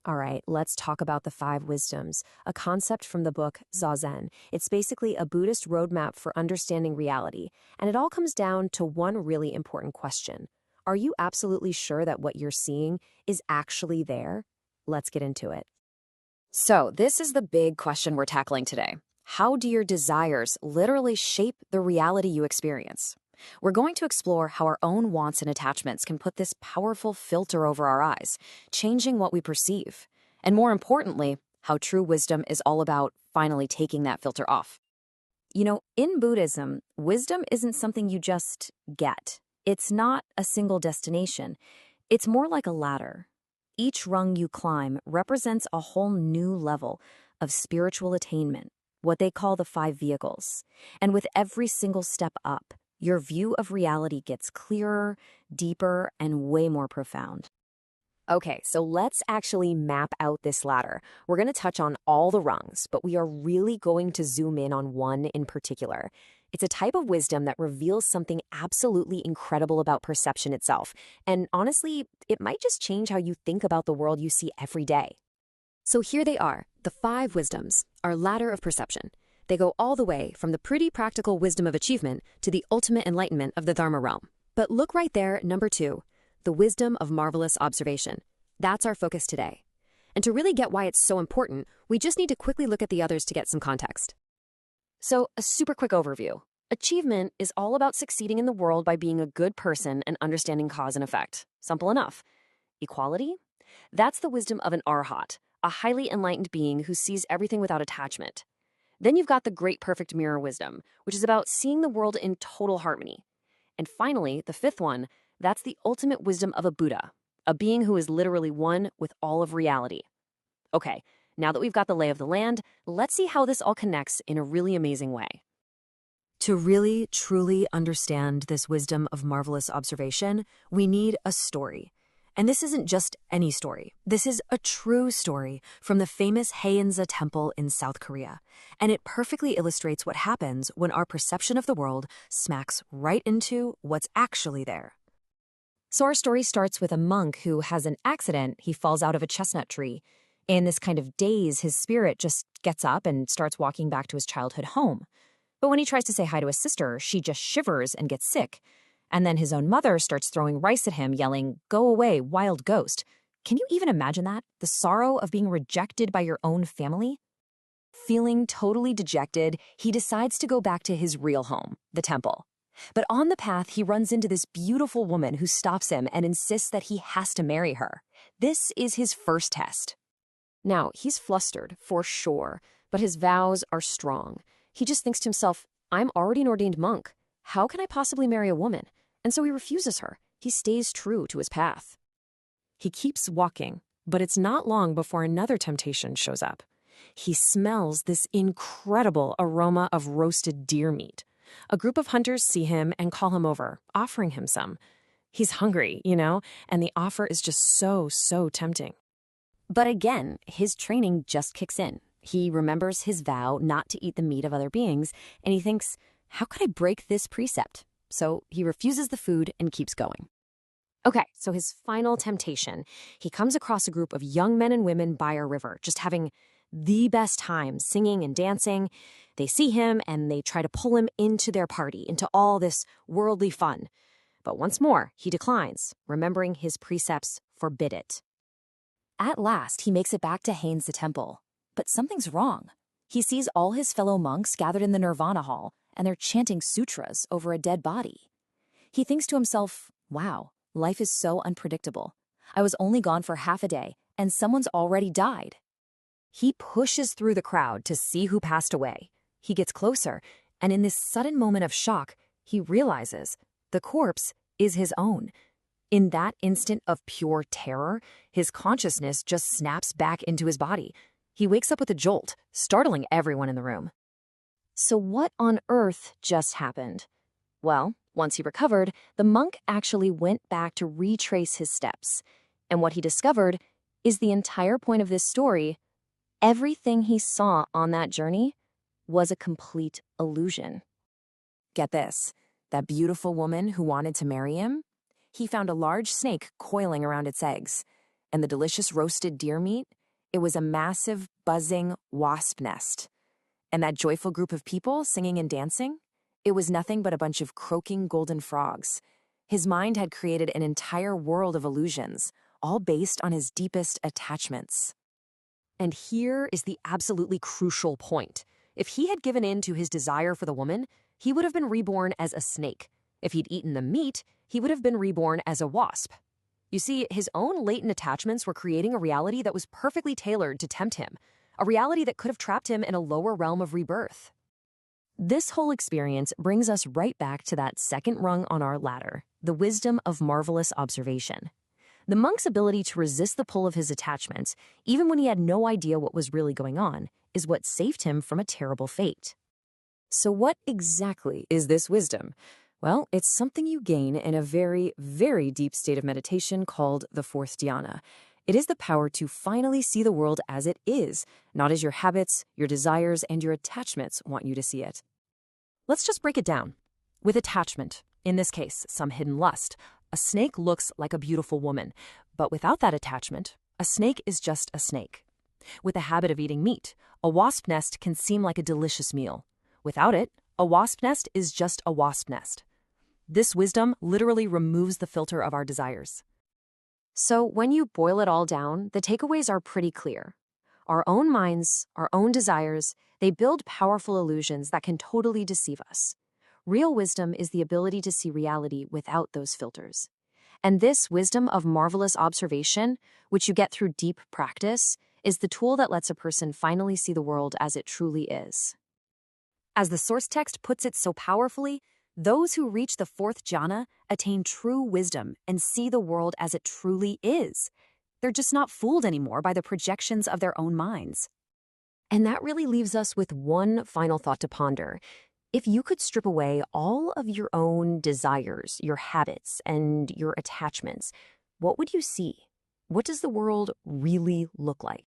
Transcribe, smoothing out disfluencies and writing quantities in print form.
All right, let's talk about the five wisdoms, a concept from the book Zazen. It's basically a Buddhist roadmap for understanding reality, and it all comes down to one really important question. Are you absolutely sure that what you're seeing is actually there? Let's get into it. So, this is the big question we're tackling today. How do your desires literally shape the reality you experience? We're going to explore how our own wants and attachments can put this powerful filter over our eyes, changing what we perceive. And more importantly, how true wisdom is all about finally taking that filter off. In Buddhism, wisdom isn't something you just get. It's not a single destination. It's more like a ladder. Each rung you climb represents a whole new level of spiritual attainment, what they call the five vehicles. And with every single step up, your view of reality gets clearer, deeper, and way more profound. Okay, so let's actually map out this ladder. We're going to touch on all the rungs, but we are really going to zoom in on one in particular. It's a type of wisdom that reveals something absolutely incredible about perception itself. And honestly, it might just change how you think about the world you see every day. So here they are, the five wisdoms, our ladder of perception. They go all the way from the pretty practical wisdom of achievement to the ultimate enlightenment of the Dharma realm. But look right there, number 2, the wisdom of marvelous observation. That's our focus today. And to really get why it's so important, we just need to quickly look at the others to get some context. So, a super quick overview. Achievement is all about succeeding in the world by being a good person and understanding cause and effect. Simple enough. Equality? That's the wisdom of an arhat, a highly enlightened being who sees everything without attachment. Then you've got the great perfect mirror wisdom, which is about seeing the world in total harmony. And finally, the fifth one, that's the ultimate wisdom of a Buddha, a being who is literally one with all of reality. Okay, now that we've got the lay of the land, let's see how this all connects in a really amazing way. To really, truly understand this wisdom of marvelous observation, we need a story. And this isn't just any story. This is a true story from the famous Haeinsa Temple in South Korea. And it perfectly illustrates what happens when our perception of the world smacks right into what's actually there. So our story starts with a monk who has an accident. He falls out of a chestnut tree. In this kind of daze, his spirit just gets up and starts walking back to his childhood home. But when he tries to say hi to his sister, she just shivers and gets sick. And then his own mother starts throwing rice at him, yelling, "Go away, wild ghost." Can you even imagine that? The sorrow of being rejected by your own family? Feeling totally dejected, he decides to go back to his real home, the temple. But on the path, he runs into this beautiful woman who stops him and insists that he has to marry her. This is his first test. Now, he's flustered, for sure, but his vows are strong. He just thinks to himself, I'm already an ordained monk. How can I possibly marry a woman? And so he refuses her. He stays true to his path. He keeps walking, but it's not long before another temptation shows up. He smells this incredible aroma of roasted deer meat. A group of hunters see him and call him over, offering him some. He's hungry, and the offer is just so tempting. But again, his training just kicks in. He remembers his vow not to eat the meat of other beings, and he thinks, how could I break this precept? So he refuses the food and keeps going. Okay, so his final temptation. He comes across a group of young men and women by a river, just having the best time singing and dancing. They see him and they try to pull him into their party, into all this worldly fun. But once more, he declines, remembering his precepts forbid it. At last, he makes it back to Haeinsa Temple. But something's wrong. He sees all his fellow monks gathered in the Nirvana Hall, and they're chanting sutras over a dead body. He thinks to himself, wow, life is so unpredictable. I was only gone for half a day, and someone's already died. He pushes through the crowd to see who passed away. He gets closer, and in this sudden moment of shock, he realizes the corpse is his own. In that instant of pure terror, his consciousness just snaps back into his body. He wakes up with a jolt, startling everyone in the room. So what on earth just happened? Well, once he recovered, the monk actually went back to retrace his steps. And what he discovered is the entire point of this story. Everything he saw on that journey was a complete illusion. Get this, that beautiful woman who wanted to marry him? He found a large snake coiling around its eggs. and the delicious roasted deer meat, it was a massive, buzzing wasp nest. And that joyful group of people singing and dancing, it was nothing but a bunch of croaking golden frogs. His mind had created an entire world of illusions, all based on his deepest attachments. And here is the absolutely crucial point. If he had given in to his desire for the woman, he would have been reborn as a snake. If he'd eaten the meat, he would have been reborn as a wasp. You see, his own latent attachments were creating a reality that was perfectly tailored to tempt him, a reality that could have trapped him in a lower realm of rebirth. This whole experience brings us right back to that second rung on our ladder, the wisdom of marvelous observation. The monk's ability to resist the pull of his attachments, even when he had no idea what was really going on, is what saved him from a terrible fate. So what exactly is this wisdom? Well, it's something you gain in a very, very deep state of meditation called the fourth dhyana. It is the power to finally see the world as it is, not as your habits, your desires, and your attachments want you to see it. Let's just break it down. With attachment, in this case, some hidden lust, a snake looks like a beautiful woman, but without that attachment, a snake is just a snake. With the habit of eating meat, a wasp nest can seem like a delicious meal. Without it, a wasp nest is just a wasp nest. This wisdom literally removes the filter of our desires. So when you boil it all down, the takeaways are pretty clear. Our own minds, our own desires, they build powerful illusions that can totally deceive us. Real wisdom is the ability to see reality without those filters. And this wisdom of marvelous observation, which you get through deep practice, is the tool that lets a person finally see the world as it truly is. As the source text puts it so powerfully, those who reach the fourth jhana attain true wisdom and see the world as it truly is. They're just not fooled anymore by the projections of their own minds. And that really leaves us with one final thought to ponder. If you could strip away all of your own desires, your habits, and your attachments, what would you see? What does the world really look like?